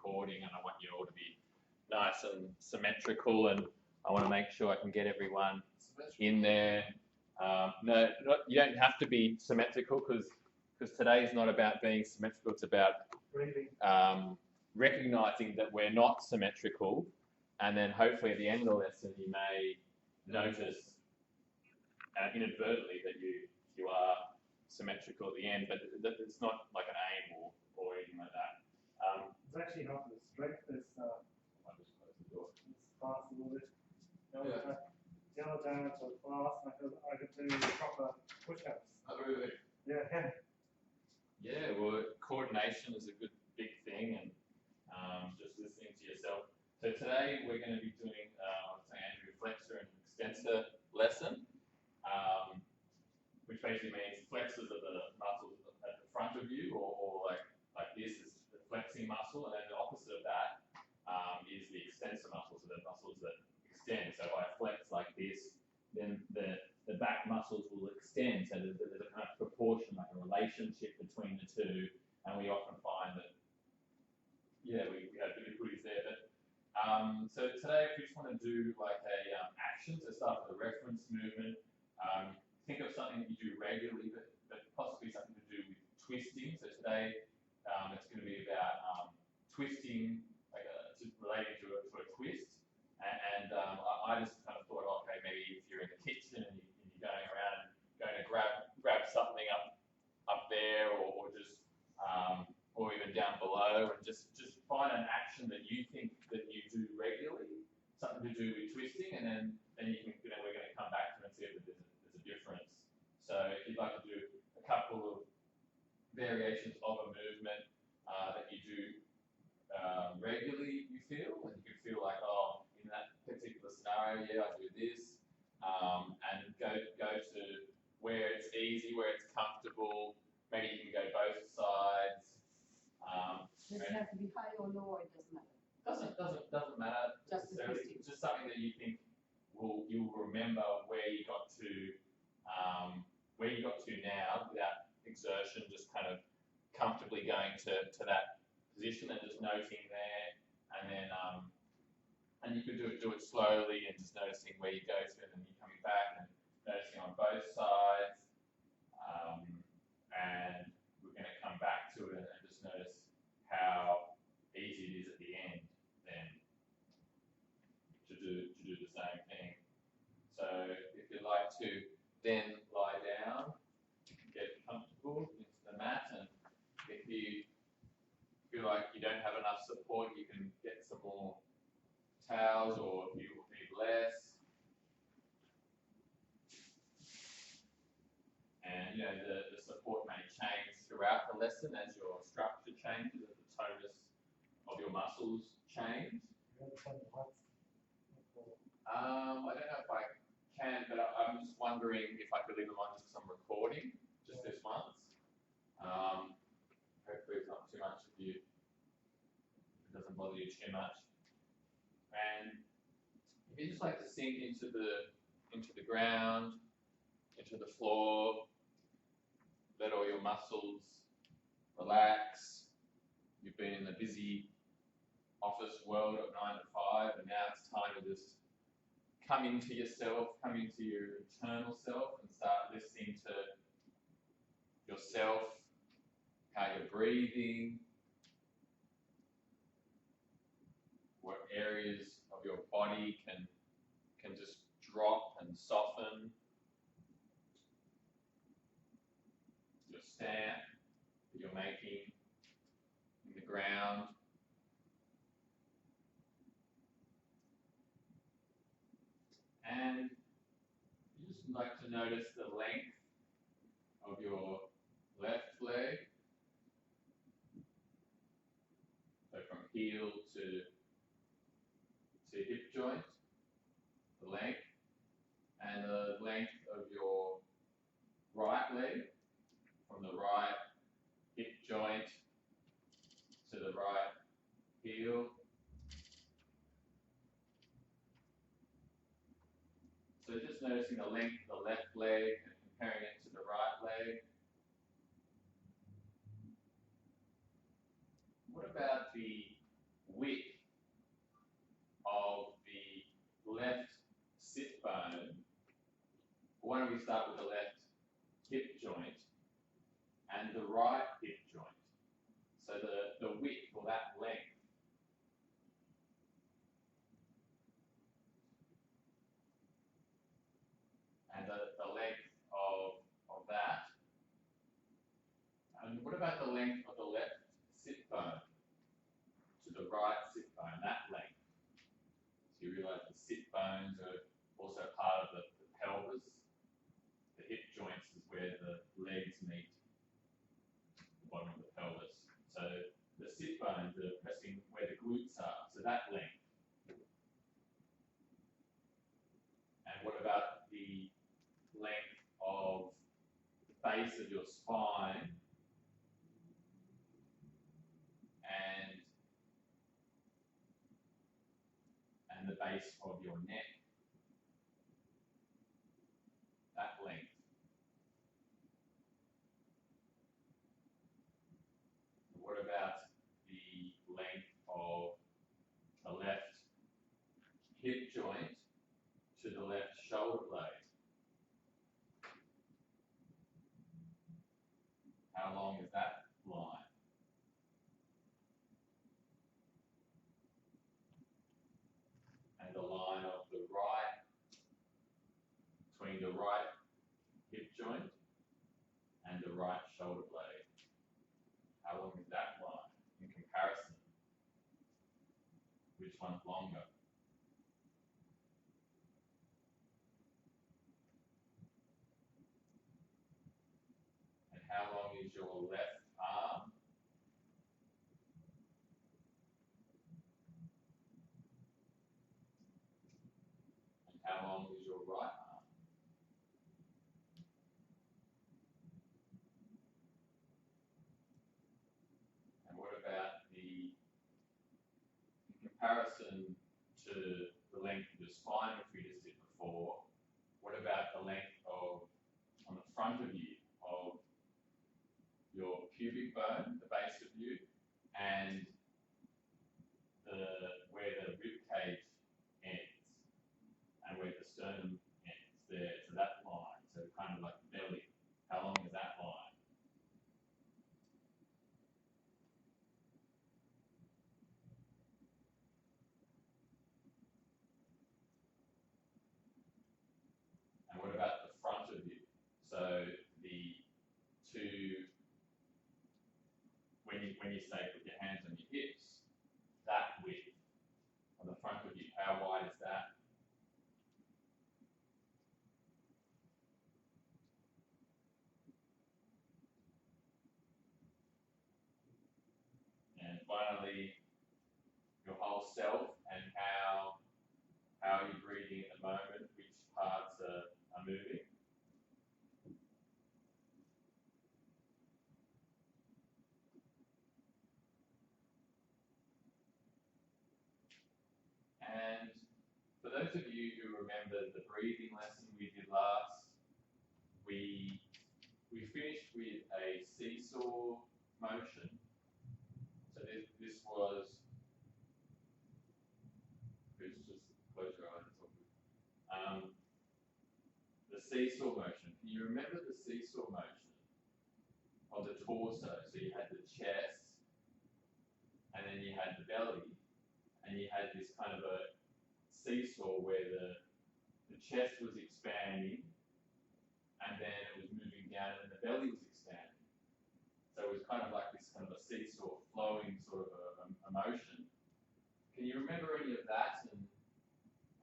recording, and I want you all to be nice and symmetrical, and I want to make sure I can get everyone in there. No, you don't have to be symmetrical because today is not about being symmetrical. It's about recognizing that we're not symmetrical, and then hopefully at the end of the lesson you may notice inadvertently that you are symmetrical at the end, but it's not like an aim or anything like that. It's actually not the strength. It's I'll just close the door. it's fast a little bit. Yeah. Yellow down to fast. I could do proper push-ups. Oh, really? Yeah, can. Yeah, well, coordination is a good big thing, and just listening to yourself. So today we're going to be doing, Andrew, Flexor and Extensor lesson, which basically means flexors are the muscles at the front of you, or like this is the flexing muscle, and then the opposite of that is the extensor muscles, so the muscles that extend. So if I flex like this, then the back muscles will extend. So there's a kind of proportion, like a relationship between the two, and we often find that, yeah, we have difficulties there. But so today, if we just want to do like a action, so start with a reference movement. Think of something that you do regularly, but possibly something to do with twisting. So today, it's going to be about twisting, like just relating to a twist. And I just kind of thought, okay, maybe if you're in the kitchen and you're going around and going to grab something up there, or just or even down below, and just find an action that you think that you do regularly, something to do with twisting, and then you can, we're going to come back to it and see if there's a difference. So if you'd like to do a couple of variations of a movement that you do regularly, you feel, and you can feel like, oh, in that particular scenario, yeah, I do this, and go to where it's easy, where it's comfortable. Maybe you can go both sides. Does it have to be high or low, or it doesn't matter? Doesn't matter Just necessarily. It's just something that you think you'll remember where you got to now without exertion, just kind of comfortably going to that position and just noting there, and then and you could do it slowly and just noticing where you go to, and then you're coming back and noticing on both sides, and we're going to come back to it and just notice how easy it is at the end then to do the same thing. So if you'd like to then lie down, get comfortable into the mat, and if you feel like you don't have enough support, you can get some more towels, or if you need less. And the support may change throughout the lesson as your structure changes, as the tonus of your muscles change. I don't know if I can, but I'm just wondering if I could leave them on just some recording, just this once. Hopefully it's not too much of you. It doesn't bother you too much. And if you just like to sink into the ground, into the floor, let all your muscles relax. You've been in the busy office world of 9 to 5, and now it's time to just come into yourself, come into your internal self, and start listening to yourself, how you're breathing, what areas of your body can just drop and soften. Your stamp that you're making in the ground. And you just like to notice the length of your left leg. So from heel to hip joint, the length, and the length of your right leg, from the right hip joint to the right heel. So just noticing the length of the left leg and comparing it to the right leg. What about the width of the left sit bone. Why don't we start with the left hip joint and the right hip joint? So the width, or that length, and the length of that. And what about the length of the left sit bone to the right sit bone, that length? So you realise the sit bones are also part of the pelvis. The hip joints is where the legs meet the bottom of the pelvis. So the sit bones are pressing where the glutes are, so that length. And what about the length of the base of your spine and the base of your neck? That length. What about the length of the left hip joint to the left shoulder blade? How long is that line? And the line of the right, between the right hip joint and the right shoulder blade. How long is that line in comparison? Which one's longer? And how long is your left arm? And how long is your right arm? And what about in comparison to the length of your spine, which we just did before, what about the length of, on the front of you, of your pubic bone, the base of you, and where the rib cage ends, and where the sternum ends there, so that line, so kind of like the belly. How long is that line? And what about the front of you? So the two, when you say put your hands on your hips, that width on the front of you, how wide is that? And finally, your whole self and how are you breathing at the moment, which parts are moving. And for those of you who remember the breathing lesson we did last, we finished with a seesaw motion. So this was, just close your eyes, it's all good. The seesaw motion. Can you remember the seesaw motion of the torso? So you had the chest, and then you had the belly, and you had this kind of a seesaw where the chest was expanding, and then it was moving down, and the belly was expanding. So it was kind of like this kind of a seesaw flowing sort of a motion. Can you remember any of that?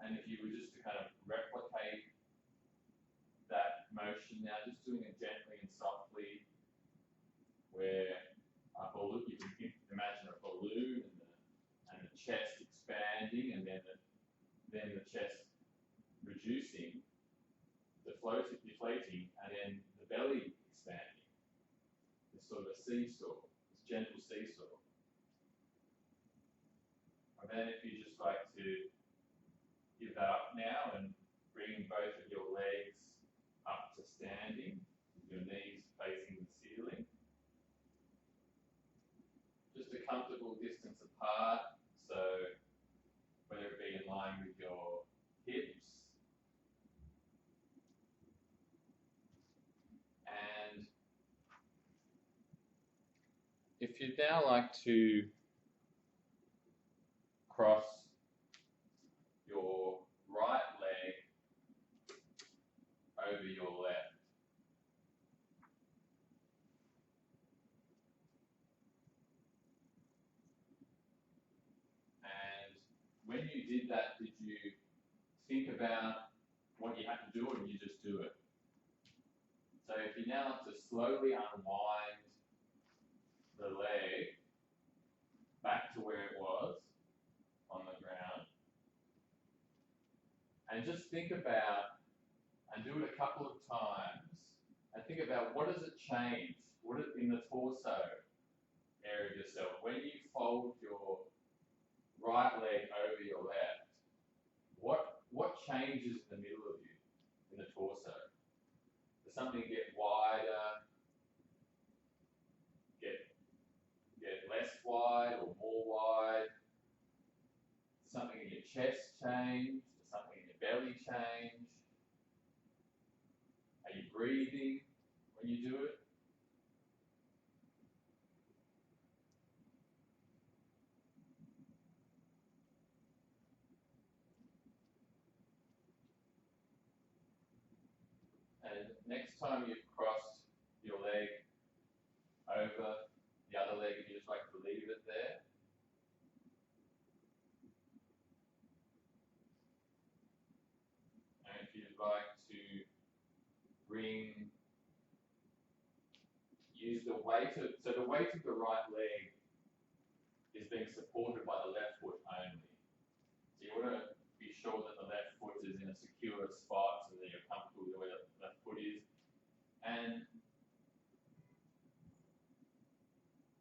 And if you were just to kind of replicate that motion now, just doing it gently and softly, where a balloon, you can imagine a balloon and the chest expanding, and then the chest reducing, deflating, and then the belly expanding. It's sort of a seesaw, this gentle seesaw. And then if you just like to give that up now and bring both of your legs up to standing, your knees facing the ceiling. Just a comfortable distance apart, So whether it be in line with your hips, and if you'd now like to cross your right leg over your left, and when you did that, did you think about what you had to do, or did you just do it? So if you now have to slowly unwind the leg back to where it was on the ground, and just think about, and do it a couple of times, and think about what does it change, what in the torso area of yourself, when you fold your right leg over your left, what changes in the middle of you, in the torso? Does something get wider, get less wide or more wide? Does something in your chest change? Does something in your belly change? Are you breathing when you do it? And next time you've crossed your leg over the other leg, if you just like to leave it there. And if you'd like to use the weight of, so the weight of the right leg is being supported by the left foot only. So you want to be sure that the left foot is in a secure spot so that you're comfortable with where the left foot is. And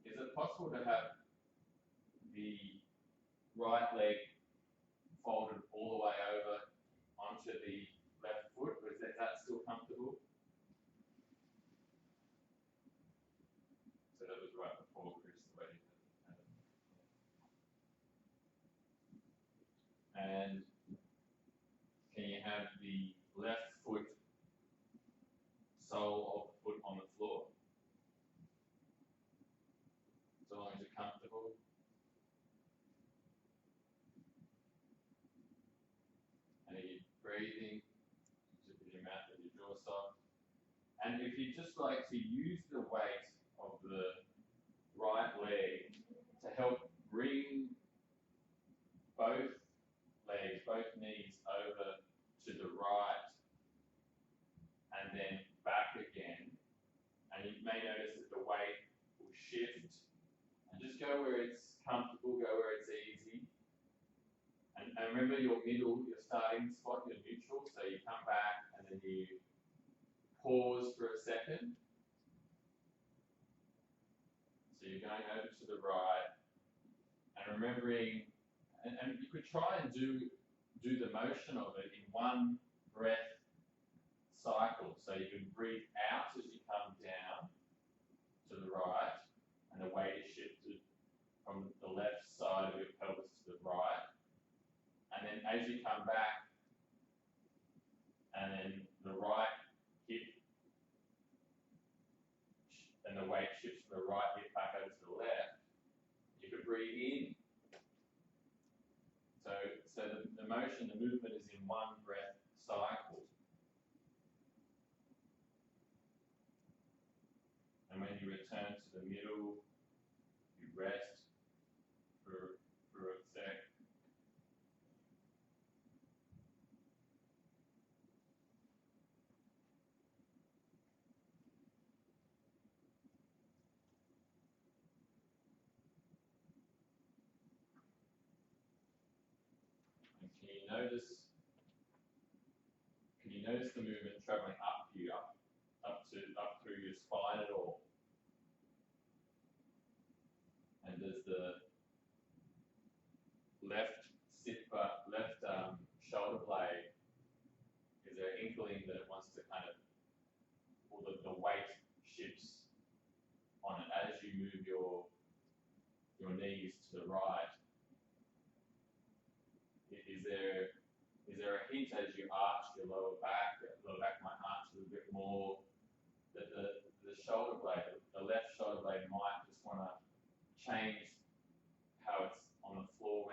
is it possible to have the right leg folded all the way over onto the left foot, or is that still comfortable? So that was right before Chris, the way he had it. And can you have the left foot, sole of the foot on the floor? So long as you're comfortable. And are you breathing? Just with your mouth and your jaw soft. And if you just like to use the weight of the right leg to help bring both legs, both knees over to the right and then back again. And you may notice that the weight will shift. And just go where it's comfortable, go where it's easy. And remember your middle, your starting spot, your neutral. So you come back and then you pause for a second. So you're going over to the right and remembering, and you could try and do the motion of it in one breath cycle. So you can breathe out as you come down to the right, and the weight is shifted from the left side of your pelvis to the right. And then as you come back, and then the right hip, and the weight shifts from the right hip back over to the left, you could breathe in. So the motion, the movement is in one breath cycle. And when you return to the middle, you rest for a sec. And can you notice the movement traveling up here, up through your spine at all? And does the left shoulder blade, is there an inkling that it wants to kind of, or the weight shifts on it as you move your knees to the right there a hint as you arch your lower back might arch a little bit more, that the shoulder blade, the left shoulder blade might just want to change how it's on the floor,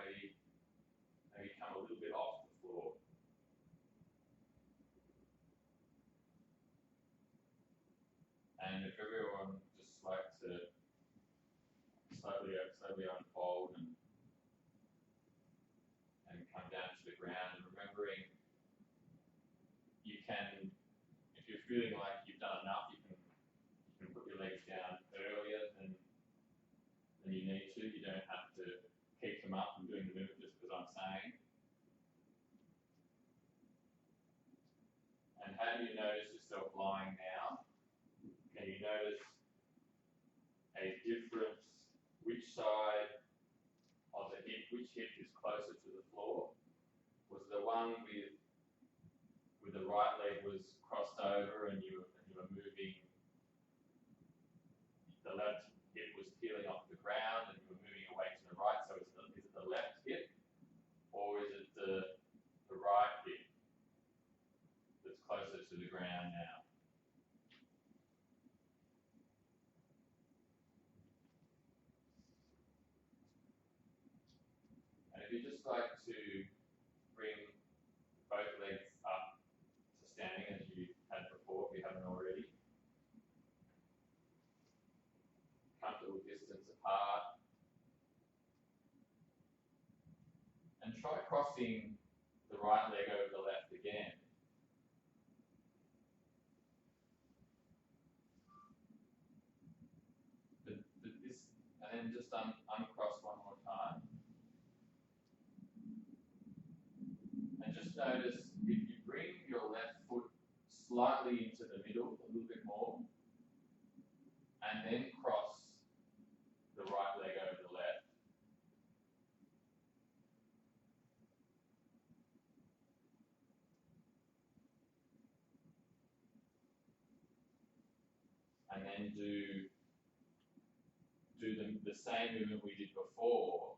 maybe come a little bit off the floor. And if everyone just like to slowly unfold and come down to the ground, and remembering you can, if you're feeling like you've done enough, you can put your legs down earlier than you need to. You don't have to keep them up and doing the movement just because I'm saying. And how do you notice yourself lying now? Can you notice a difference? Which side of the hip, which hip is closer to the floor? Was the one with the right leg was crossed over and you were moving, the left hip was peeling off the ground and you were moving away to the right, so is it the left hip or is it the right hip that's closer to the ground now? And if you just like to bring both legs up to standing as you had before, if you haven't already, comfortable distance apart, and try crossing the right leg over the left again. But this, and then just uncross one more time. And just notice if you bring your left foot slightly into the middle, a little bit more, and then cross the right leg over the left. And then do the same movement we did before.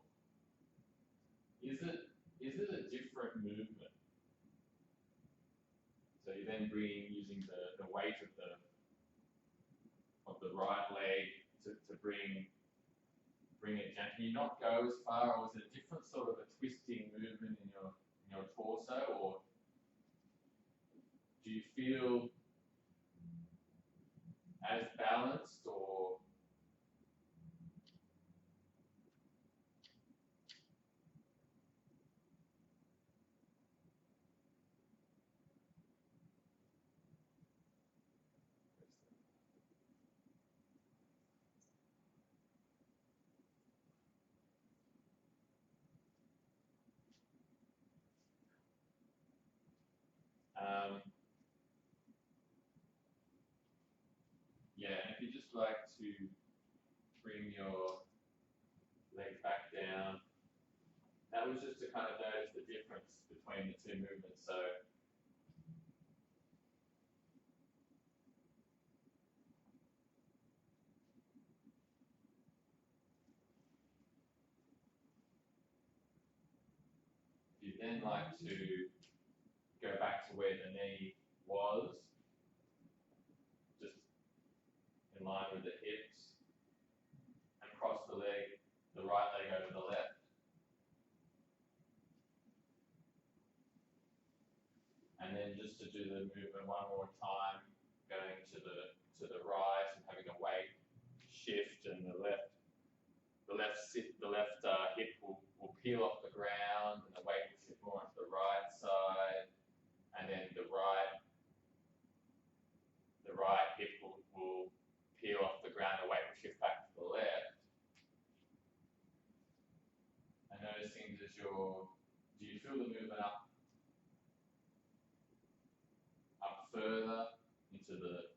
Is it a different movement? So you then using the weight of the right leg to bring it down. Can you not go as far, or is it a different sort of a twisting movement in your torso, or do you feel as balanced, or yeah, and if you just like to bring your leg back down, that was just to kind of notice the difference between the two movements. So if you then like to go back to where the knee was, just in line with the hips, and cross the right leg over the left. And then just to do the movement one more time, going to the right and having a weight shift, and the left hip will peel off the ground, and the weight will shift more onto the right side, and then the right hip will peel off the ground, the weight will shift back to the left. And noticing do you feel the movement up further into the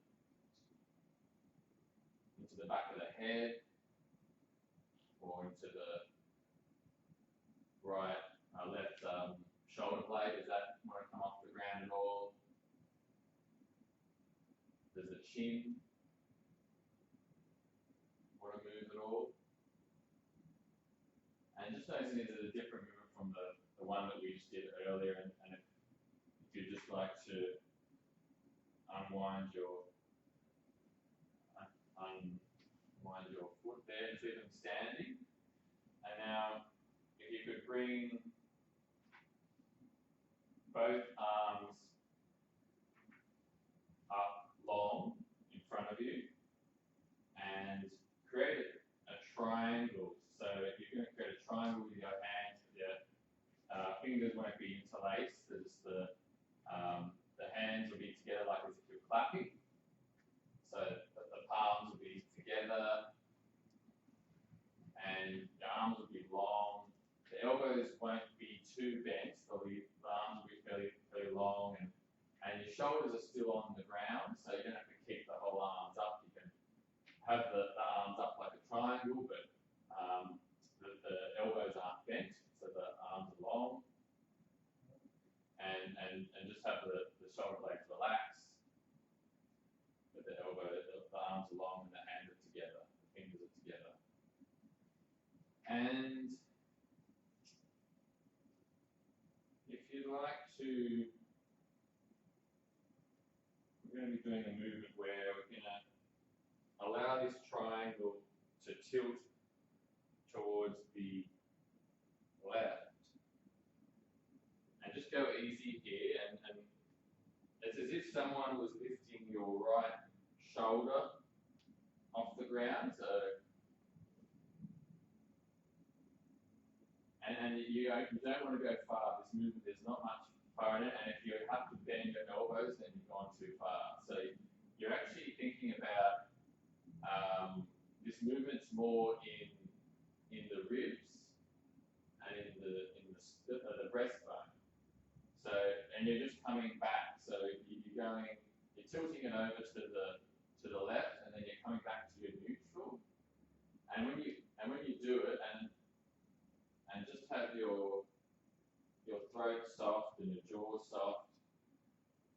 back of the head, or into the left shoulder blade? Does that want to come off the ground at all? Does the chin want to move at all? And just noticing, is it a different movement from the the one that we just did earlier, and if you'd just like to unwind your foot there and leave them standing. And now, if you could bring both arms up long in front of you and create a triangle. So you're going to create a triangle with your hands, but your fingers won't be interlaced. The hands will be together like as if you're clapping. So the palms will be together and your arms will be long. The elbows won't be too bent, the arms will be fairly long, and your shoulders are still on the ground, so you don't have to keep the whole arms up. You can have the arms up like a triangle, but the elbows aren't bent, so the arms are long. And just have the shoulder blades relaxed, but the arms are long and the hands are together, the fingers are together. And if you'd like to, we're going to be doing a movement where we're going to allow this triangle to tilt towards the left. And just go easy here, and it's as if someone was lifting your right shoulder off the ground. So, and you don't want to go far. This movement, there's not much far in it, and if you have to bend your elbows, then you've gone too far. So you're actually thinking about this movement's more in the ribs and in the breastbone. So, and you're just coming back. So you're tilting it over to the left, and then you're coming back to your neutral. And when you do it, and just have your throat soft and your jaw soft,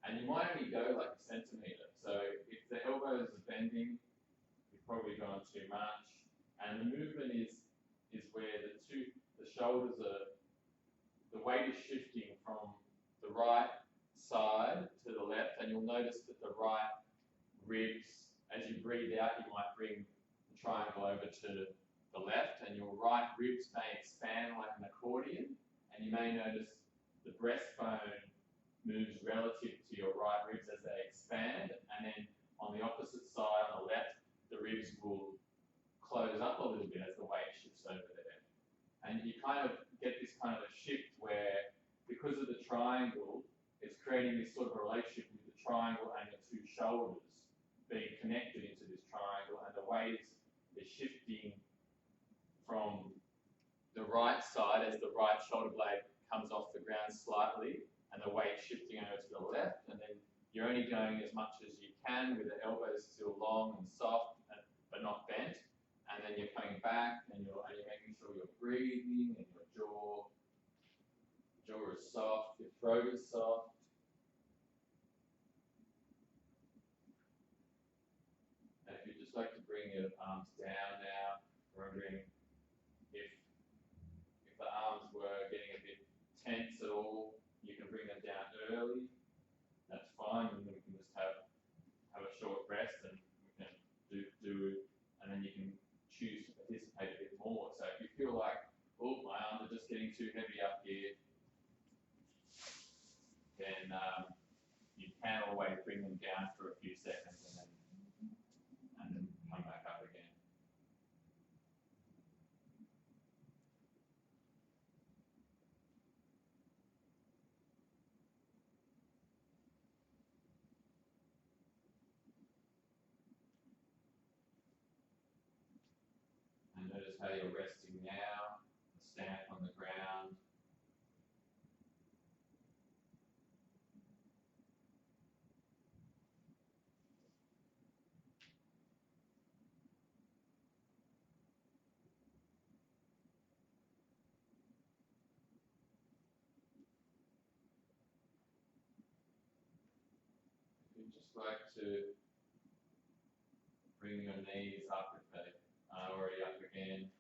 and you might only go like a centimetre. So if the elbows are bending, you've probably gone too much. And the movement is where the shoulders are, the weight is shifting from the right side to the left, and you'll notice that the right ribs, as you breathe out, you might bring the triangle over to the left, and your right ribs may expand like an accordion, and you may notice the breastbone moves relative to your right ribs as they expand, and then on the opposite side, on the left, the ribs will close up a little bit as the weight shifts over there. And you kind of get this kind of a shift where, because of the triangle, it's creating this sort of relationship with the triangle and the two shoulders being connected into this triangle, and the weight is shifting from the right side as the right shoulder blade comes off the ground slightly, and the weight shifting over to the left, and then you're only going as much as you can with the elbows still long and soft, but not bent, and then you're coming back, and you're making sure you're breathing, and your jaw is soft, your throat is soft. And if you'd just like to bring your arms down now, remembering if the arms were getting a bit tense at all, you can bring them down early. That's fine, and then we can just have a short rest, and we can do, and then you can choose to participate a bit more. So if you feel like, oh, my arms are just getting too heavy up here, then you can always bring them down for a few seconds and then come back up again. And notice how you're resting now, the stamp on the ground. You'd just like to bring your knees up if they are already up again,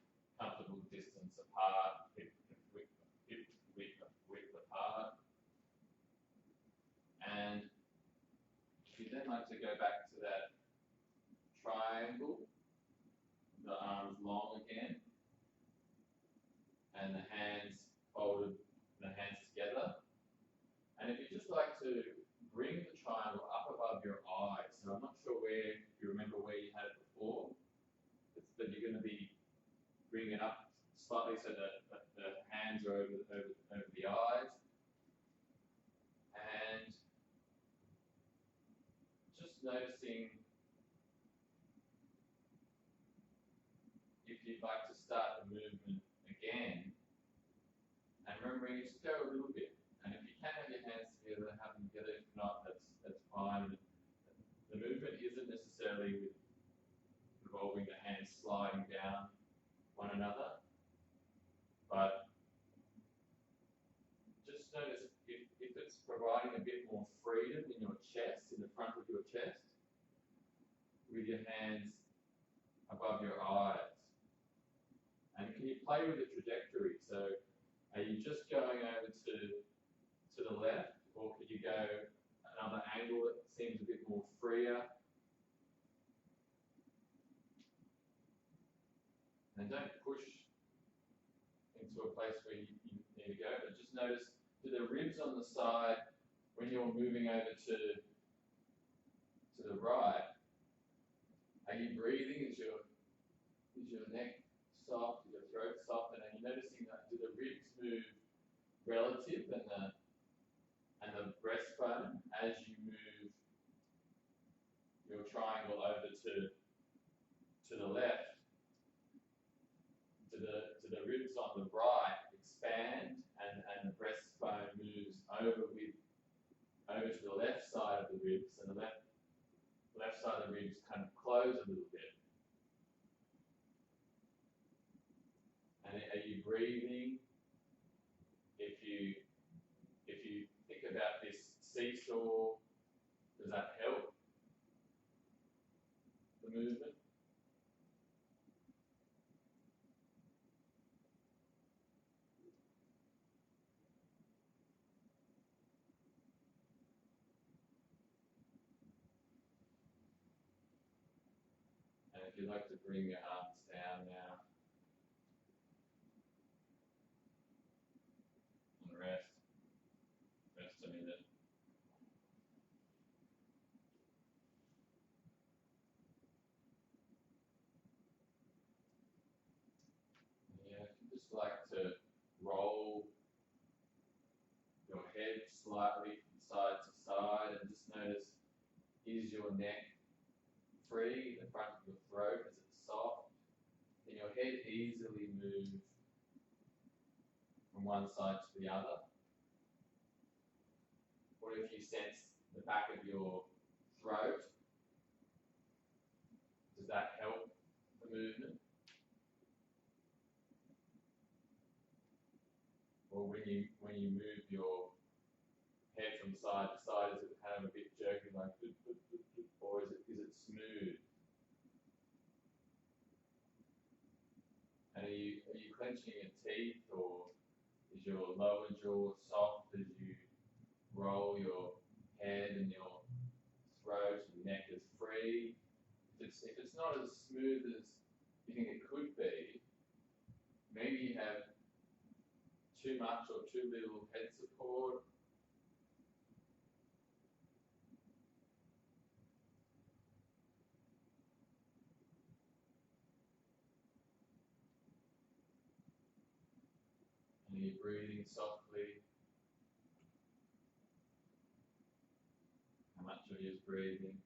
comfortable distance apart, hip width to go back to that triangle, the arms long again, and the hands folded, the hands together. And if you just like to bring the triangle up above your eyes, so I'm not sure if you remember where you had it before, but you're going to be bringing it up slightly so that the hands are over the eyes. And just noticing if you'd like to start the movement again, and remembering you just go a little bit. And if you can have your hands together, have them together. If not, that's fine. The movement isn't necessarily involving the hands sliding down one another, but just notice if it's providing a bit more freedom in your chest, in the front of your chest, with your hands above your eyes. And can you play with the trajectory? So are you just going over to the left, or could you go another angle that seems a bit more freer? And don't push into a place where you need to go, but just notice, do the ribs on the side, when you're moving over to the right, are you breathing? Is your neck soft? Is your throat soft? And are you noticing that, do the ribs move relative and the breastbone as you move your triangle over to the left? Do the ribs on the right expand and the breastbone moves over to the left side of the ribs, and the left side of the ribs kind of close a little bit? And are you breathing? If you think about this seesaw, does that help the movement? And if you'd like to bring your arms down now and rest a minute. Yeah, if you just like to roll your head slightly from side to side, and just notice, is your neck free? The front of your throat, is it soft? Can your head easily move from one side to the other? What if you sense the back of your throat? Does that help the movement? Or when you move your head from side to side, is it kind of a bit jerky, like, or is it smooth? And are you clenching your teeth, or is your lower jaw soft as you roll your head and your throat and neck is free? If it's not as smooth as you think it could be, maybe you have too much or too little head support. And you're breathing softly. How much of you is breathing?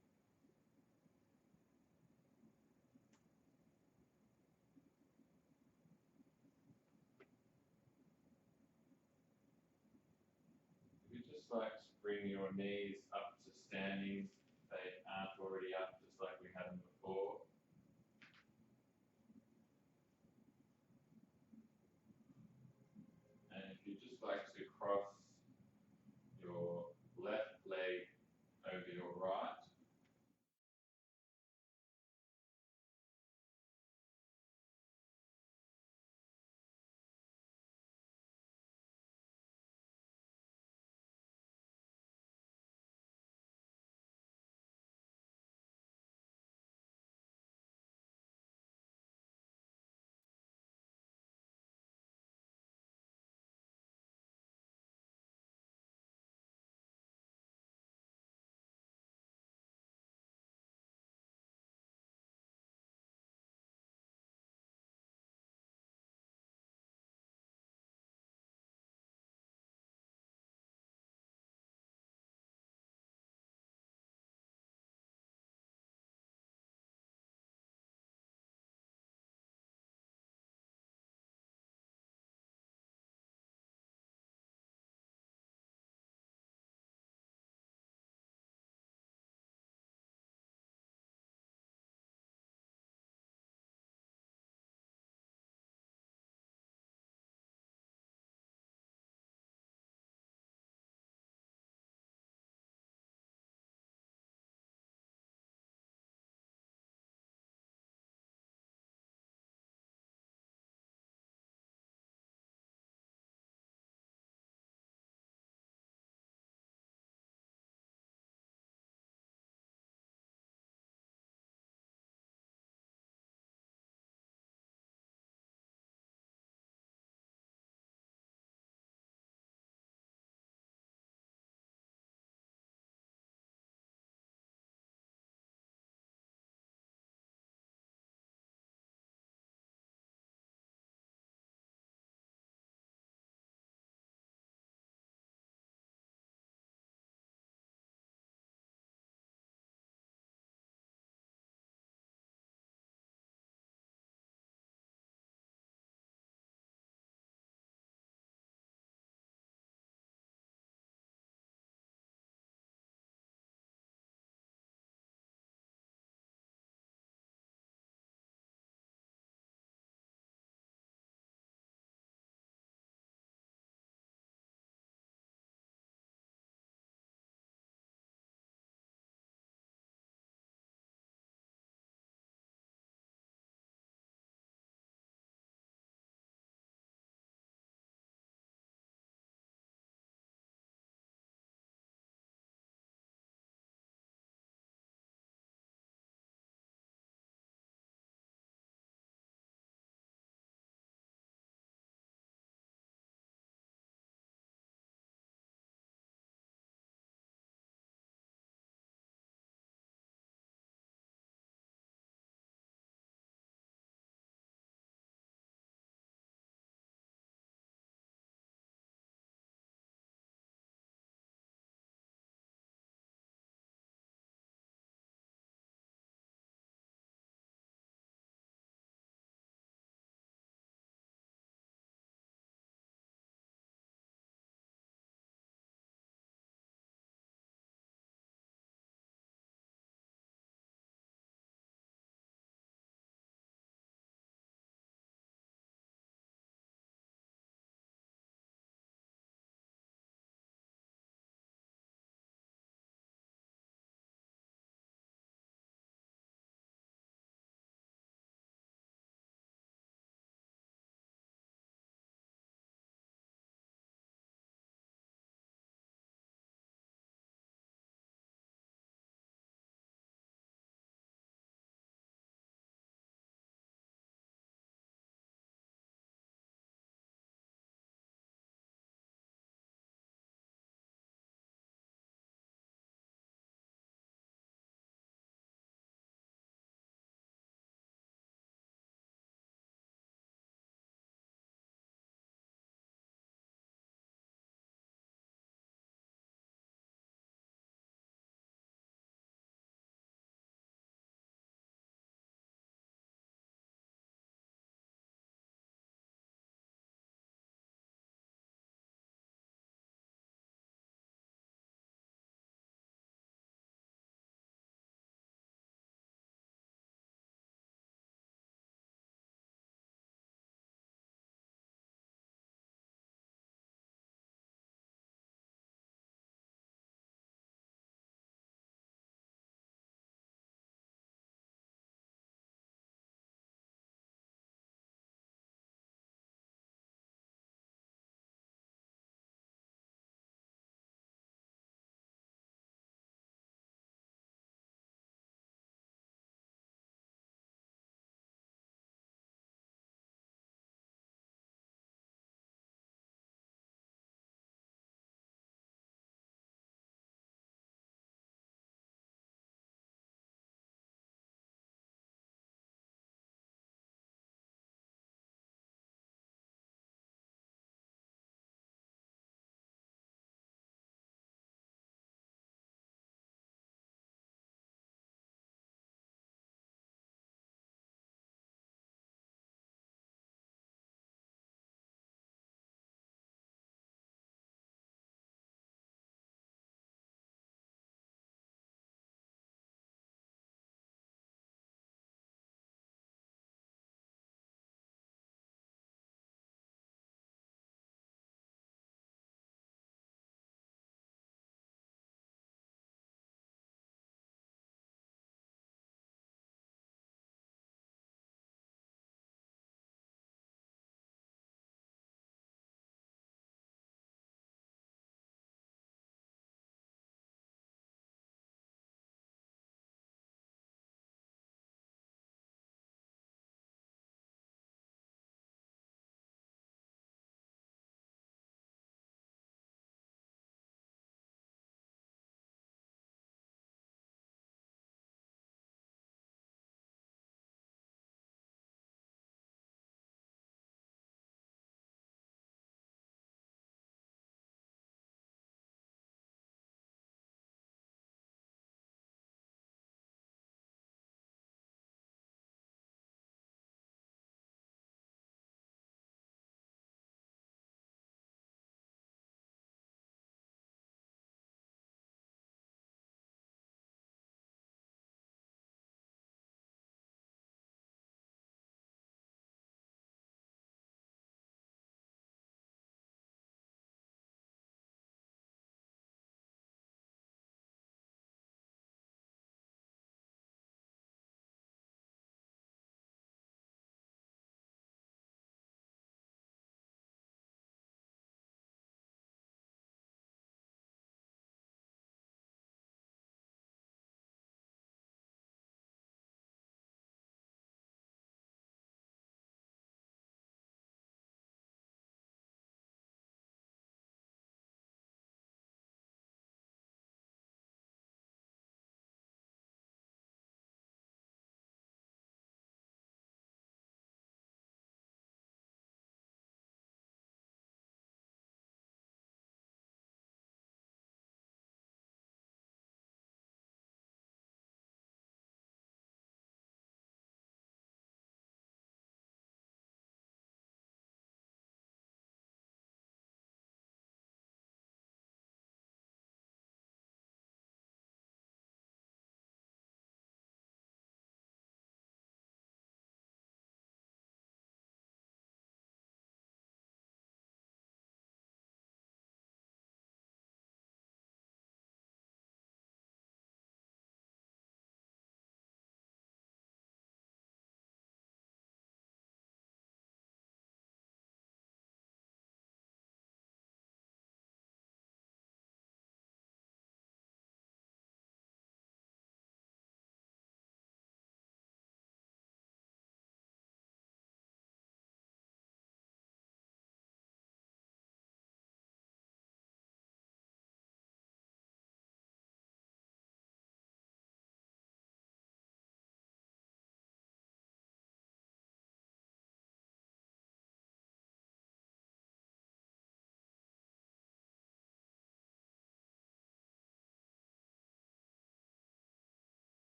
If you just like to bring your knees up to standing, they aren't already up, just like we had them before. And if you just like to cross your left leg over your right,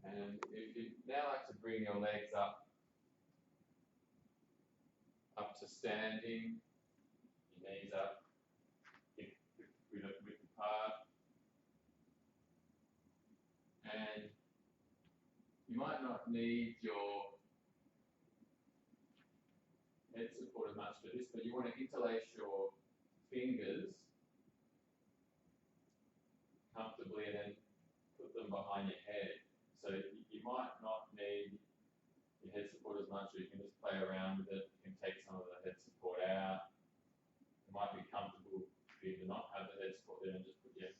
And if you now like to bring your legs up to standing, your knees up, hip width apart, and you might not need your head support as much for this, but you want to interlace your fingers comfortably and then put them behind your head. So you might not need your head support as much, or you can just play around with it. You can take some of the head support out. It might be comfortable for you to not have the head support there and just put your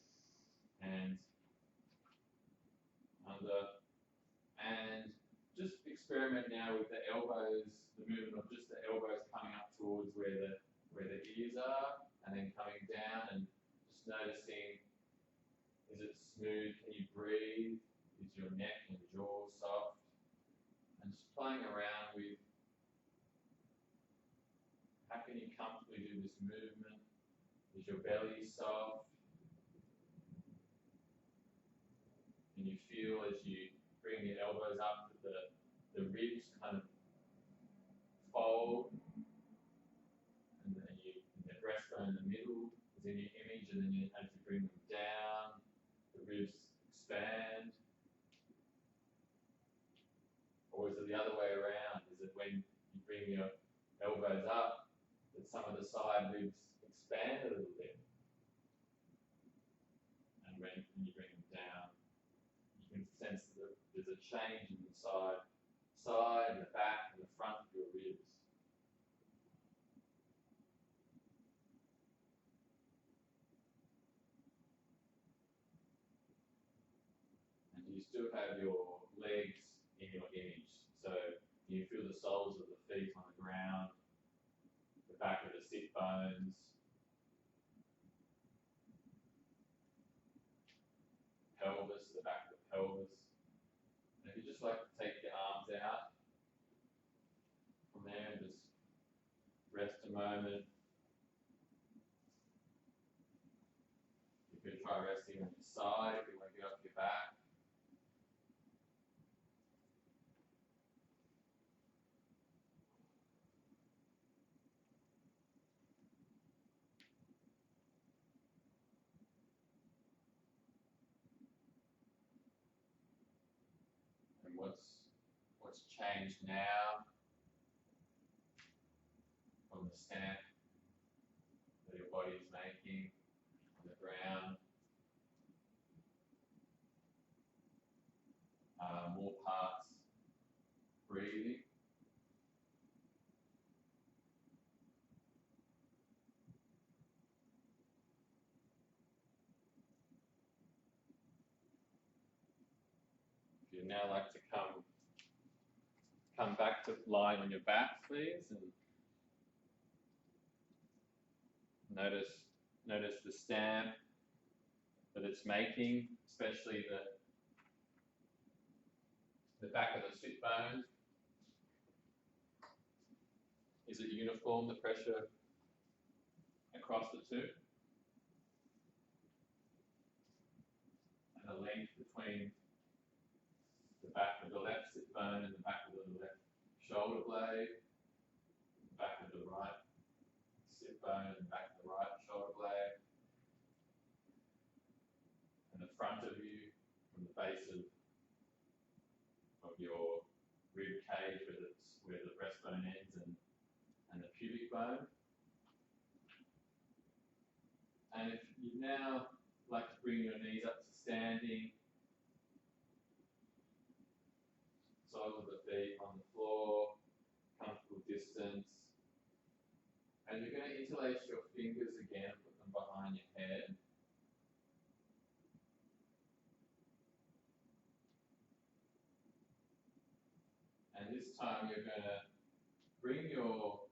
hands under. And just experiment now with the elbows, the movement of just the elbows coming up towards where the ears are, and then coming down, and just noticing, is it smooth? Can you breathe? Is your neck and jaw soft? And just playing around with how can you comfortably do this movement? Is your belly soft? Can you feel as you bring your elbows up that the ribs kind of fold, and then the breastbone in the middle is in your image, and then as you bring them down, the ribs expand? Or is it the other way around? Is it when you bring your elbows up that some of the side ribs expand a little bit? And when you bring them down, you can sense that there's a change in the side, the back, and the front of your ribs. And you still have your legs in your image. So you feel the soles of the feet on the ground, the back of the sit bones, pelvis, the back of the pelvis. And if you just like to take your arms out from there and just rest a moment. You could try resting on your side if you want to get off your back. And what's changed now from the stamp that your body is making on the ground? More parts breathing. If you now like to come back to lying on your back, please, and notice the stamp that it's making, especially the back of the sit bone. Is it uniform, the pressure across the two? And the length between the back of the left sit bone and the back of the left shoulder blade, the back of the right sit bone and the back of the right shoulder blade, and the front of you from the base of your rib cage where the breastbone ends and the pubic bone. And if you now like to bring your knees up to standing, soles of the feet on the floor, comfortable distance, and you're going to interlace your fingers again, put them behind your head. And this time you're going to bring your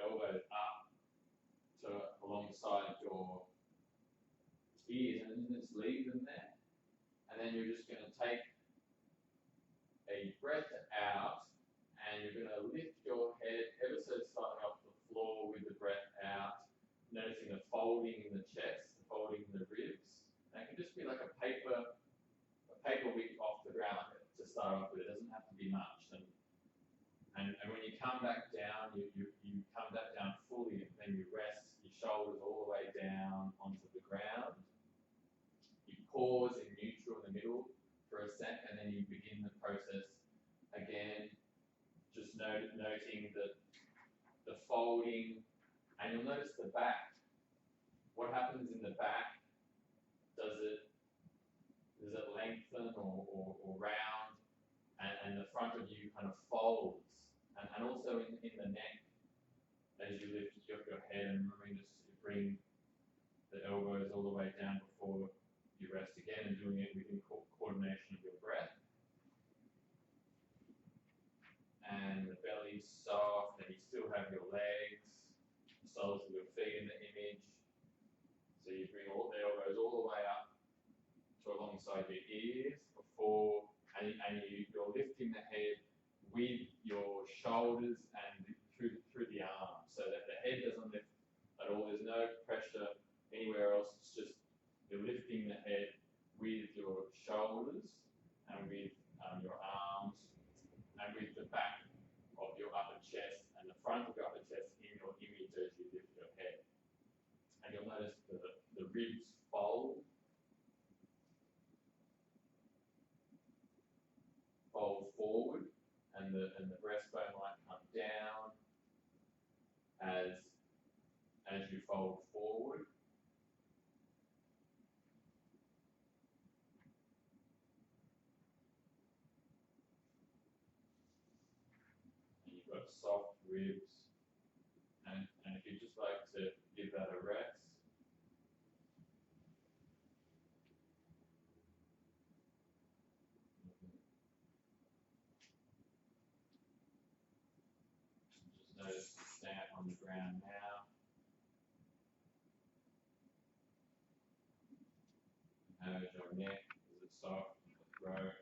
elbows up to alongside your ears, and then just leave them there. And then you're just going to take a breath out, and you're going to lift your head ever so slightly off the floor with the breath out, noticing the folding in the chest, the folding in the ribs. And it can just be like a paper paper width off the ground to start off with. It doesn't have to be much. And when you come back down, you come back down fully, and then you rest your shoulders all the way down onto the ground. You pause in neutral in the middle for a sec, and then you begin the process again, just noting the folding, and you'll notice the back. What happens in the back? Does it lengthen or round? And the front of you kind of folds. And also in the neck, as you lift your head, and remembering to bring the elbows all the way down before you rest again, and doing it within coordination of your breath. And the belly's soft, and you still have your legs, the soles of your feet in the image. So you bring all the elbows all the way up to alongside your ears before, and you're lifting the head with your shoulders and through the arms, so that the head doesn't lift at all. There's no pressure anywhere else. It's just you're lifting the head with your shoulders and with your arms and with the back of your upper chest and the front of your upper chest in your image as you lift your head. And you'll notice the ribs fold forward, and the breastbone might come down as you fold forward. And you've got soft ribs, and if you'd just like to give that a rest. Just notice the stamp on the ground now. How is your neck? Is it soft? The throat?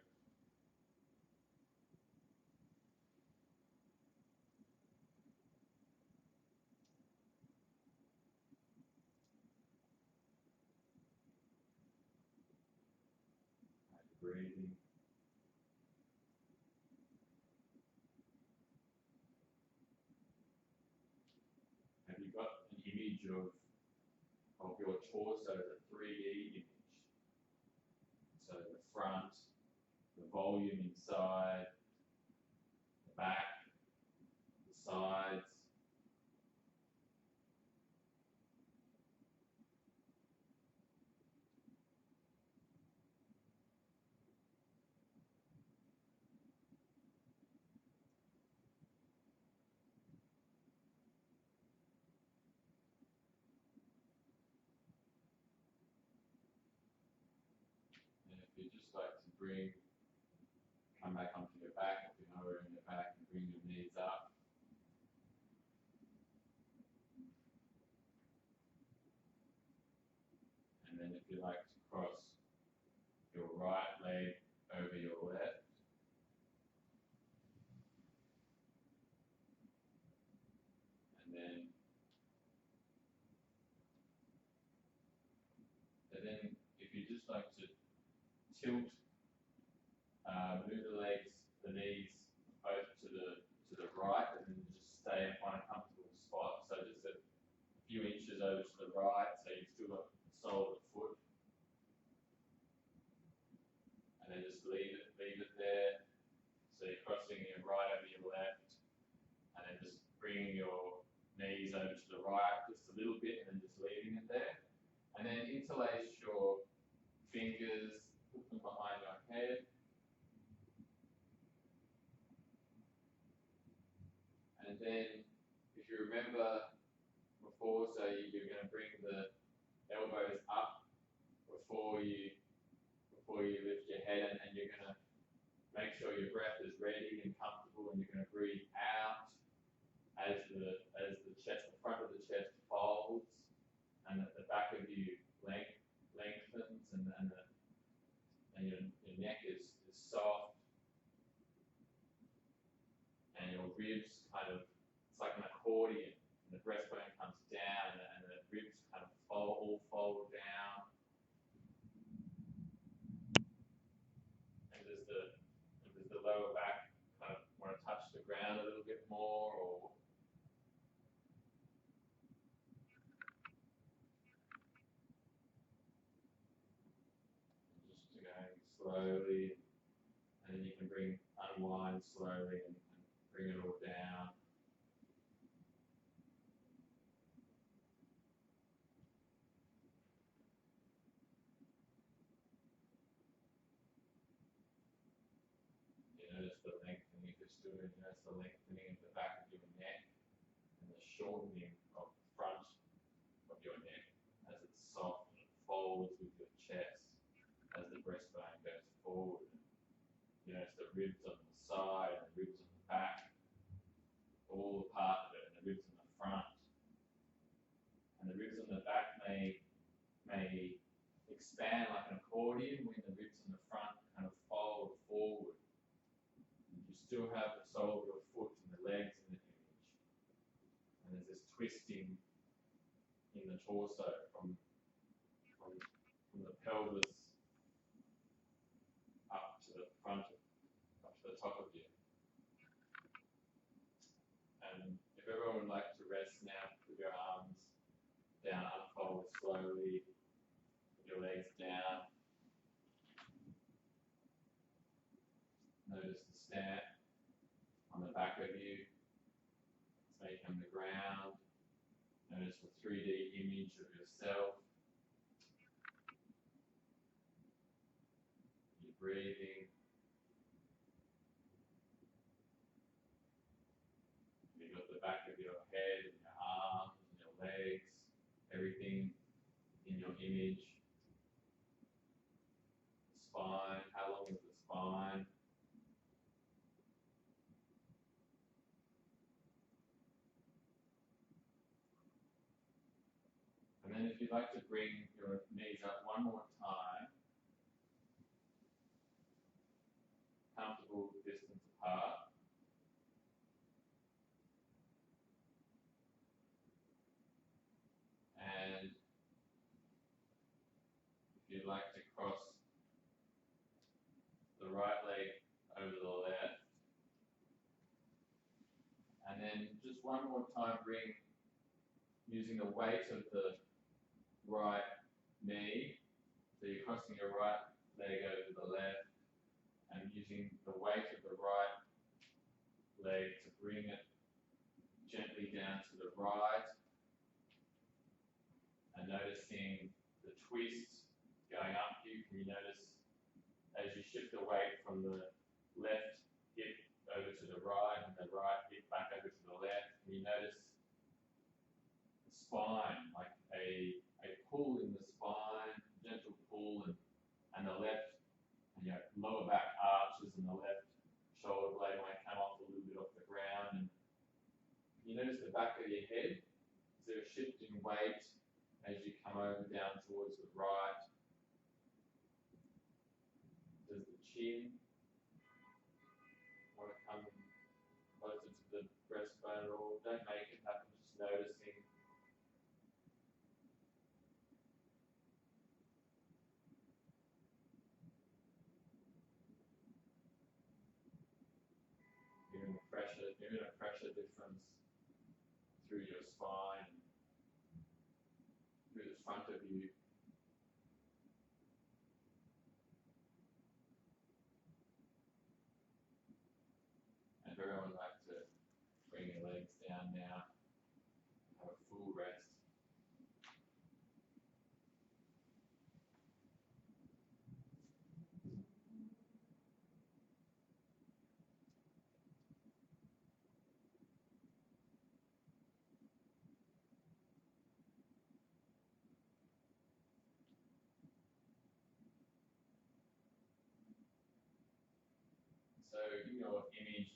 Breathing. Have you got an image of your torso, the 3D image? So the front, the volume inside, the back, the sides. And if you just like to come back onto your back, if you're nowhere in your back, and bring your knees up. And then if you like to cross your right leg over your left. And then if you just like to tilt, move the knees both to the right, and then just stay and find a comfortable spot. So just a few inches over to the right, so you've still got the sole of the foot. And then just leave it there. So you're crossing your right over your left, and then just bringing your knees over to the right just a little bit, and then just leaving it there. And then interlace your fingers, put them behind your head. And then, if you remember before, so you're going to bring the elbows up before you lift your head, and you're going to make sure your breath is ready and comfortable, and you're going to breathe out as the chest, the front of the chest folds, and the back of you lengthens, and your neck is soft, and your ribs it's like an accordion, and the breastbone comes down, and the ribs kind of all fold down. down a little bit more, or just going slowly, and then you can unwind slowly and bring it all down. You notice the lengthening, if you're still doing, notice the lengthening of the back of your neck and the shortening of the front of your neck as it's soft and it folds with your chest as the breastbone goes forward. You notice the ribs on the side and the ribs on the back, all part of it, and the ribs on the front. And the ribs on the back may expand like an accordion when the ribs on the front kind of fold forward. And you still have the sole of your foot and the legs in the image. And there's this twisting in the torso from the pelvis up to the front, up to the top of you. And if everyone would like to rest now, put your arms down, unfold slowly, put your legs down. Notice the stamp on the back of you. It's making on the ground. Notice the 3D image of yourself. You're breathing. You've got the back of your head and your arms and your legs, everything in your image. The spine, how long is the spine? And then if you'd like to bring your knees up one more time, comfortable distance apart. And if you'd like to cross the right leg over the left. And then just one more time, bring, using the weight of the right knee, so you're crossing your right leg over the left, and using the weight of the right leg to bring it gently down to the right, and noticing the twist going up here. Can you notice as you shift the weight from the left hip over to the right and the right hip back over to the left? Can you notice the spine, like a pull in the spine, gentle pull, and the left, and your lower back arches and the left shoulder blade might come off a little bit off the ground. And you notice the back of your head, is there a shift in weight as you come over down towards the right? Does the chin want to come closer to the breastbone at all? Don't make it happen, just noticing. Hearing a pressure difference through your spine, through the front of you. And everyone would like to bring your legs down now, have a full rest. So in your image,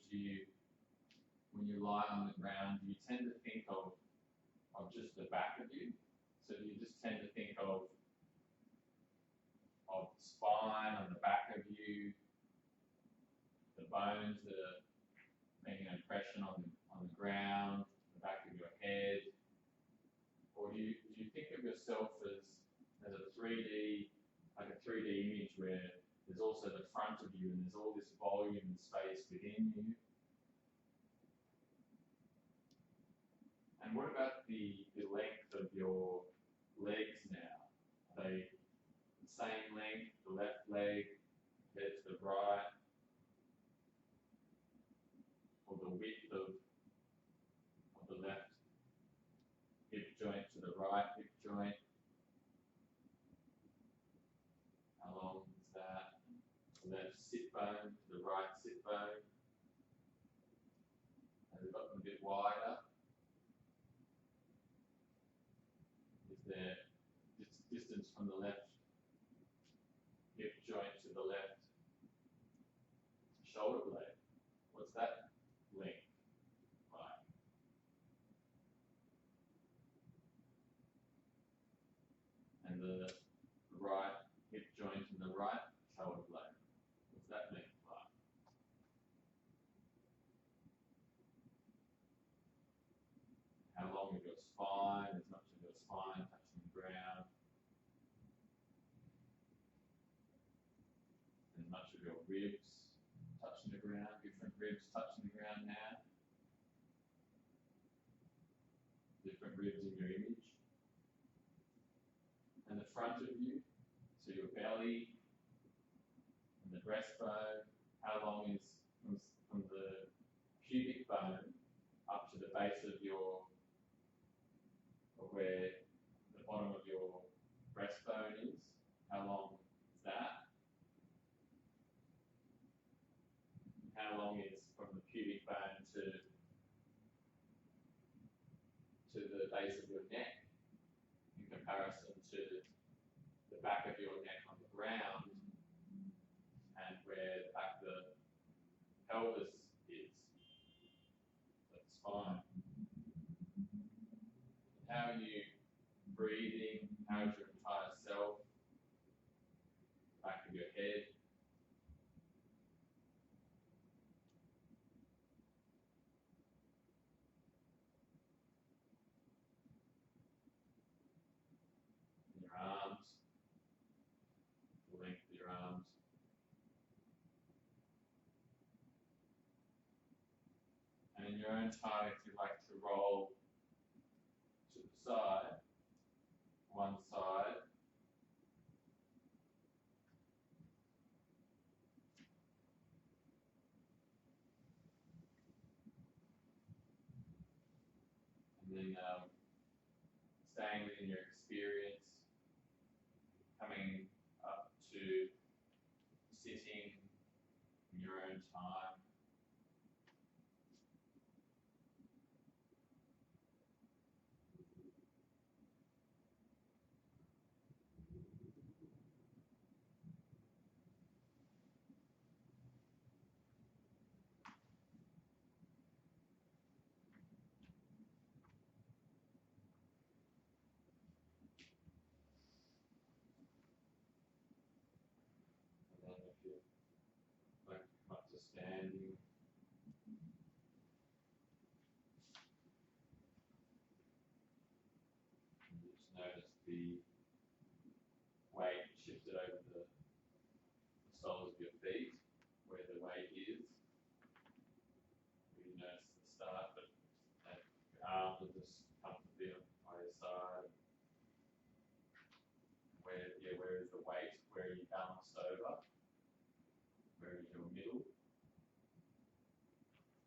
when you lie on the ground, do you tend to think of just the back of you? So do you just tend to think of the spine on the back of you, the bones that are making an impression on the ground, the back of your head? Or do you think of yourself as a 3D, like a 3D image where there's also the front of you and there's all this volume and space within you? And what about the length of your legs now? Are they the same length, the left leg compared to the right? Or the width of the left hip joint to the right hip joint? How long is that? The left sit bone to the right sit bone. Has it gotten a bit wider? Is there distance from the left hip joint to the left shoulder blade? What's that length like? And the right hip joint and the right shoulder blade, what's that length like? How long is your spine? As much of your spine touching the ground? And much of your ribs touching the ground? Different ribs touching the ground now? Different ribs in your image? And the front of you, so your belly and the breastbone, how long is from the pubic bone up to the base of your, or where the bottom of your breastbone is? How long is that? How long is from the pubic bone to the base of your neck in comparison to the back of your neck on the ground and where the back of the pelvis is, the spine? How are you breathing? How is your entire self? Back of your head? And your arms? The length of your arms? And in your own time, if you like to roll to the side, one side, and then staying within your experience, coming up to sitting in your own time. And then if you like to come up to standing, and you just notice the weight shifted over the soles of your feet, where the weight is. You notice at the start, but your arms are just comfortably on either side. Where is the weight? Where are you balanced over? Where is your middle?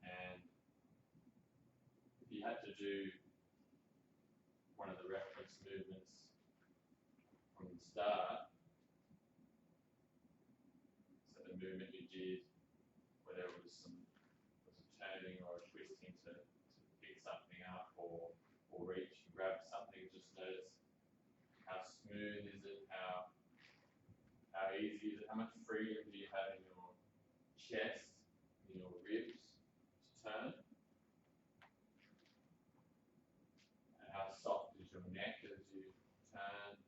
And if you had to do one of the reference movements from the start, so the movement you did, whether it was a turning or a twisting to pick something up or reach and grab something, just notice how smooth is it, how easy is it, how much freedom do you have in your chest, in your ribs to turn, and how soft is your neck as you turn.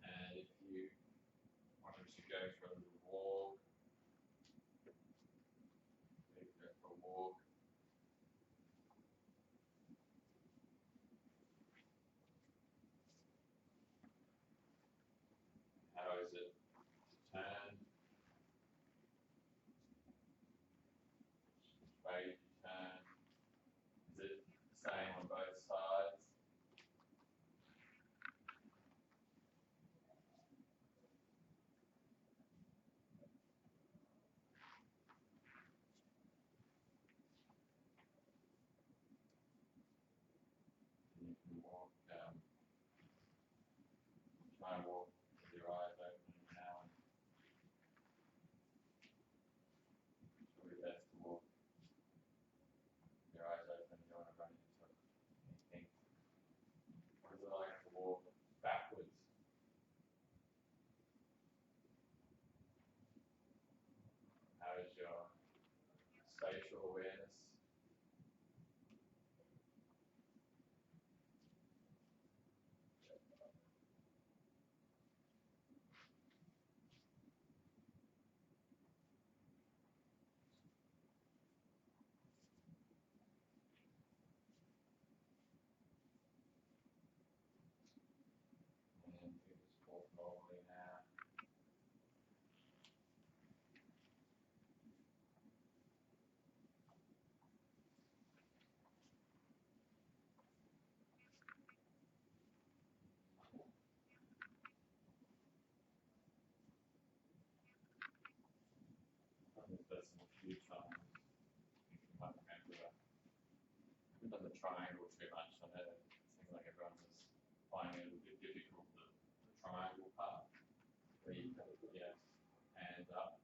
And if you wanted to go for a little walk, maybe go for a walk. How is it to turn? can walk, try and walk with your eyes open now. And it's probably best to walk with your eyes open. You don't want to run into anything. What is it like to walk backwards? How is your spatial awareness? And you just walk normally now. I think that's a few times. You might remember that. I haven't done the triangle too much. I know it seems like everyone was finding it a bit difficult, the triangle part, where you kind of put your hands up.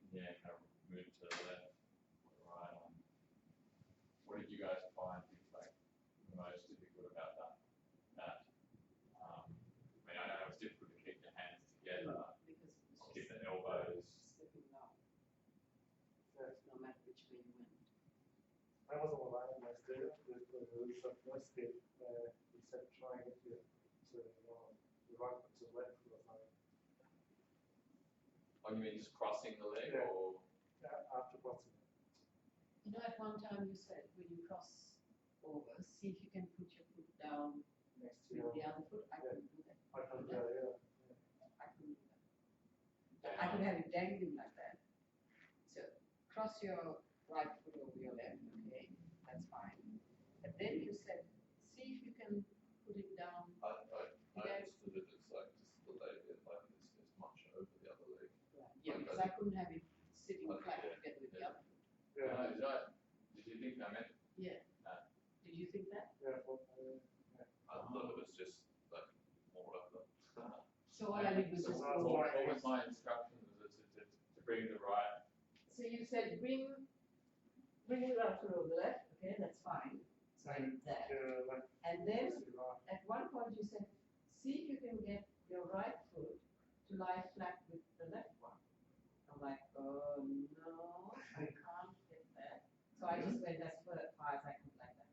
Yeah, kind of move to the left or the right on. What did you guys find is like the most difficult about that? I mean, I know it's difficult to keep your hands together, Because it's keep the elbows. slipping down, Yeah. no matter which way you went. That wasn't what I understood. There was the first bit where he said try and get you to the right foot to the left or something. Oh, you mean just crossing the leg Yeah. or? After crossing. You know, at one time you said when you cross over, see if you can put your foot down Next to with your, the other foot. I couldn't do that. I can do that, yeah. I couldn't do that. I could have it dangling like that. So cross your right foot over your left, okay, that's fine. But then you said, see if you can put it down. I Okay. understood it as like just the leg is like this much over the other leg. Yeah, because I couldn't have it sitting Okay, flat yeah, together with the yeah. other foot. Yeah, Is that, did you think I meant? Yeah. Did you think that? yeah, I thought it was just like more of the. So all I did was So just that's go what what right. was my instruction? Was it to bring the right? So you said bring the right foot over the left, okay, that's fine. Like that. like, And then to the right. at one point you said, see if you can get your right foot to lie flat with the left one. I'm like, oh no, I can't get that. So I just went as far as I could like that.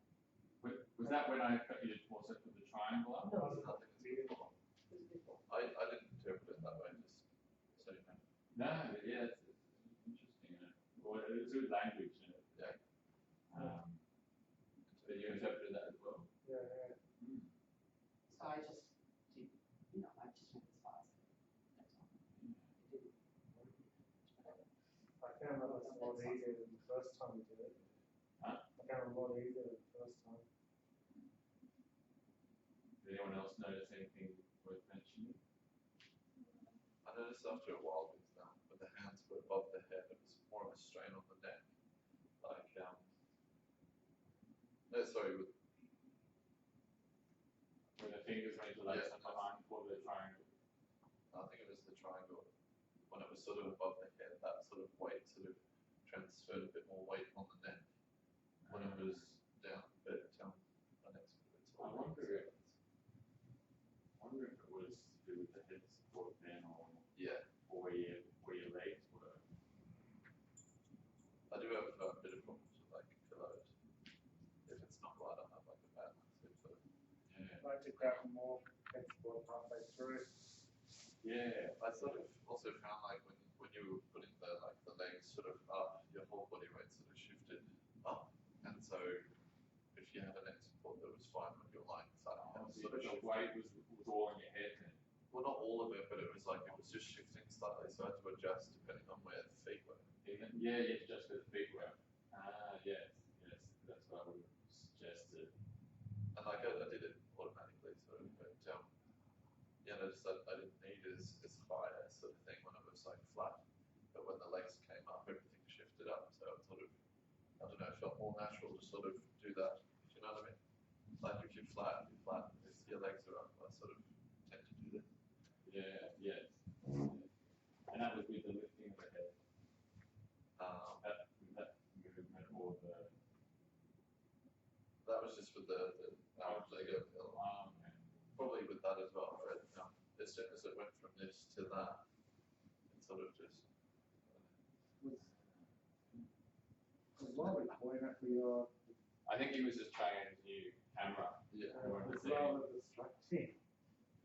Was that when I cut you to also put the triangle up? No, I think it's before. it was before. I didn't interpret it that way, just so you know. No, yeah, it's interesting. Well, it's good language. Yeah. So you interpreted that as well. Yeah, yeah. So I just did, I just went as far as I could. That's all. It didn't. I found that was a lot easier than the first time we did it. Huh? I found it a lot easier than the first time. Did anyone else notice anything worth mentioning? I noticed after a while with when the hands were above the head, it was more of a strain on the neck. Like no, sorry, with When the fingers went to like Yeah. behind for the triangle. I think it was the triangle when it was sort of above the head, that sort of weight sort of transferred a bit more weight on the neck. When it was down, but the next bit I wonder if it was to do with the head support then, yeah. or where your legs were. I do have a bit of problems with like pillows. If it's not right, I have like a bad sleep pillow. Yeah. I took that more principle halfway through. Yeah. I sort of also found like when you were putting the legs sort of up, your whole body weight sort of shifted up, and so if you had a neck support that was fine when you're lying flat, it was So sort of the shifting. weight was all in your head then. Well, not all of it, but it was like it was just shifting slightly, so I had to adjust depending on where the feet were. Even, yeah, just where the feet were. Yes, that's what I would have suggested. And like I did it automatically, sort of, but yeah, I just I didn't need as high a sort of thing when it was like flat, but when the legs came up, everything shifted up, so it sort of, I don't know, it felt more natural to sort of do do that. If you know what I mean? Like if you're flat, if your legs are up, I sort of tend to do this. Yeah. And that was with the lifting of the head. That movement or the. That was just with the Lego hill. Okay. Probably with that as well, but as soon as it went from this to that, it sort of just. Was Levy recording that for your, I think he was just trying his new camera. Yeah. I wanted to it's see. rather distracting.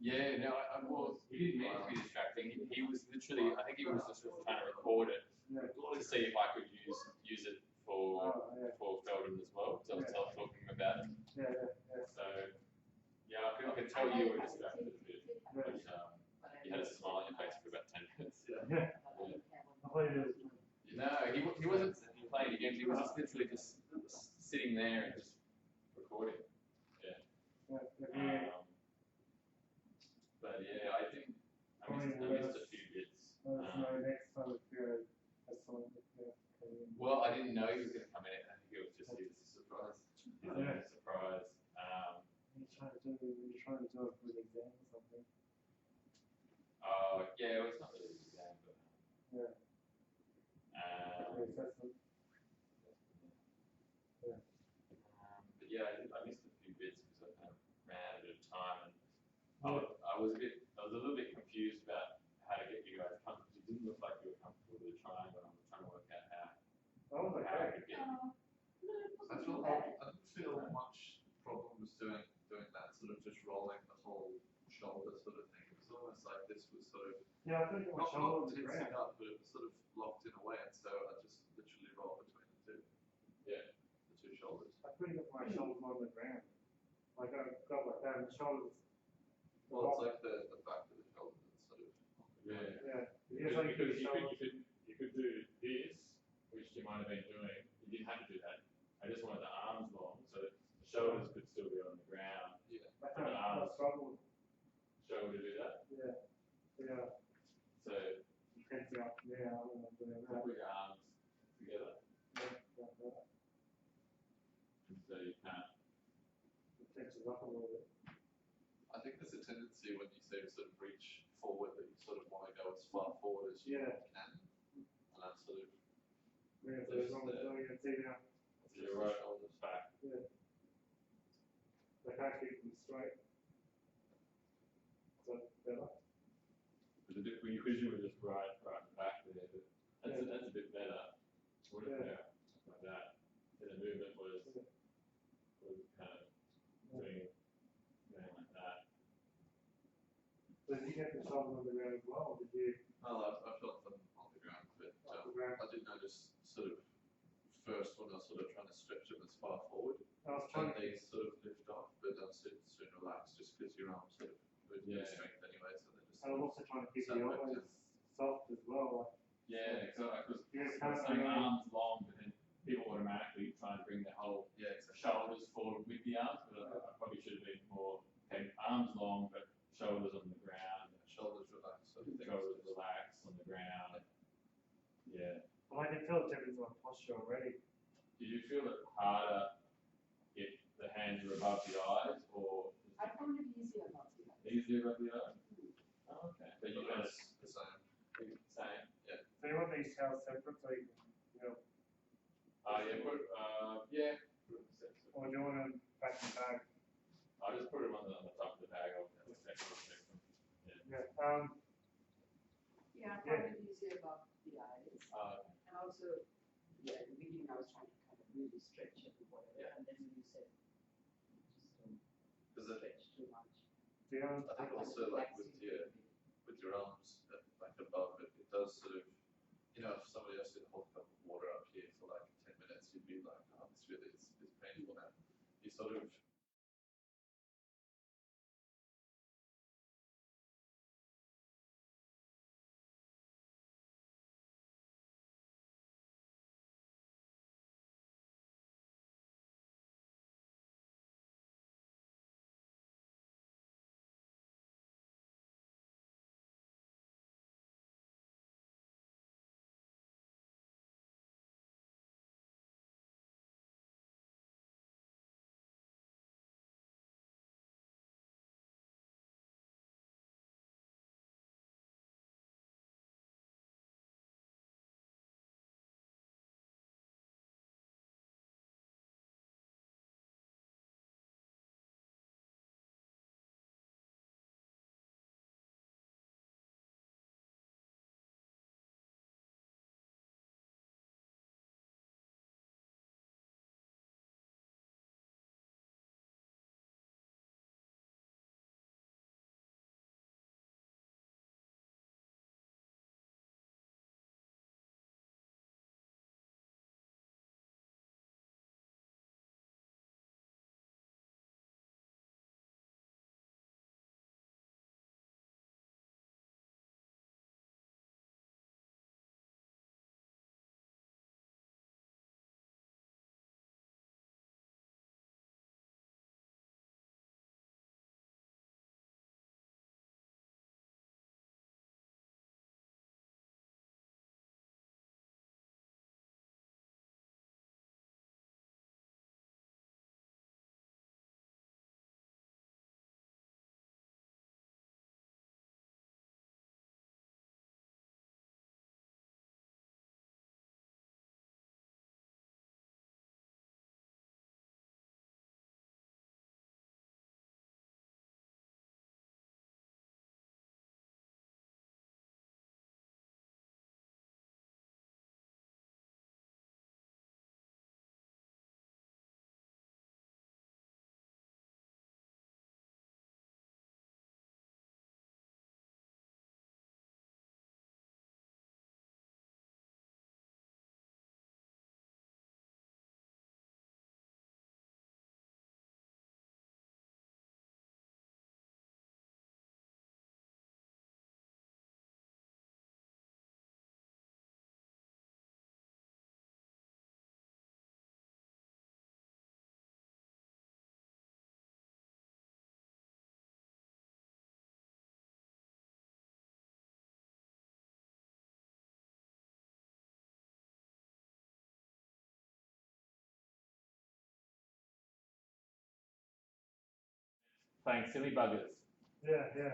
Yeah, no, well, he didn't mean it to be distracting. He was literally, I think he was just trying to record it Yeah. to see if I could use it for Oh, yeah. Felden as well. So I was talking about it. Yeah. So yeah, I could tell you were distracted a bit, but you had a smile on your face for about 10 minutes. Yeah. I thought it was, No, he wasn't playing games. He was just literally just sitting there and just recording. yeah. But yeah, I think I missed a few bits. Let us know next time if you're a song. Well, I didn't know he was going to come in. I think it was just his surprise. His own surprise. You're trying to do it with exam or something. Yeah, well, it's not really an exam, but Yeah. Assessment. Yeah. But yeah, I missed a few bits because I kind of ran out of bit of time, and I was a little bit confused about how to get you guys comfortable. It didn't look like you were comfortable with the triangle. I was trying to work out how Oh, I could get you. I didn't feel much problems doing that sort of just rolling the whole shoulder sort of thing. It was almost like this was sort of Yeah, I think my shoulder was tensing grand. up, but it was sort of locked in a way, and so I just literally rolled between the two. Yeah. The two shoulders. I couldn't get my shoulders on the ground. Like I got like that, and the shoulders. Well, it's like the back of the shoulder that's sort of. Yeah. Yeah. Because you could do this, which you might have been doing. You didn't have to do that. I just wanted the arms long, so that the shoulders could still be on the ground. Yeah. I struggled. Shoulder to do that. Yeah. So Tense out. Yeah, I don't know doing that. put your arms together, Yeah. so you can't. It tenses up a little bit. I think there's a tendency when you say sort of reach forward that you sort of want to go as far forward as you Yeah. can, and that's sort of. Yeah, so as long as doing it, see now. So your right shoulder's back. Yeah. I can't keep them straight. Is that better? Because you were just right and back there. But that's a bit better. What if like that? And the movement was kind of doing like that. So did you get the shoulders on the ground as well, or did you? Oh, I felt them on the ground, but Off the ground? I did notice sort of first when I was sort of trying to stretch them as far forward, I was and trying to. they sort of lift off, but soon relax just because your arms sort of lose their strength anyway, so they just. I was also trying to keep the Sound like elbows soft as well. Yeah, because Yeah, I was saying arms long, but then people automatically try and bring their whole Yeah, exactly. shoulders forward with the arms. But I probably should have been more arms long, but shoulders on the ground. Shoulders relaxed, sort of thing. Shoulders relaxed on the ground. Yeah. Well, I can tell the difference in my posture already. Did you feel it harder if the hands were above the eyes, or I found it easier not to. easier above the eyes? Oh, okay. So you kind of It's the same. same. So you want these tails separate so you can, Yeah. Put them separate. or do you want them back in bag? I just put them on the top of the bag. I'll check them. Yeah. Yeah, I found it easier about the eyes. Yeah. And also, at the beginning, I was trying to kind of really stretch it and whatever, Yeah. and then when you said, just don't stretch too much. Do you know? I think also like with your arms like above it, it does sort of, you know, if somebody else did hold a cup of water up here for like 10 minutes, you'd be like, oh, this really is painful now. You sort of playing silly buggers. Yeah, yeah.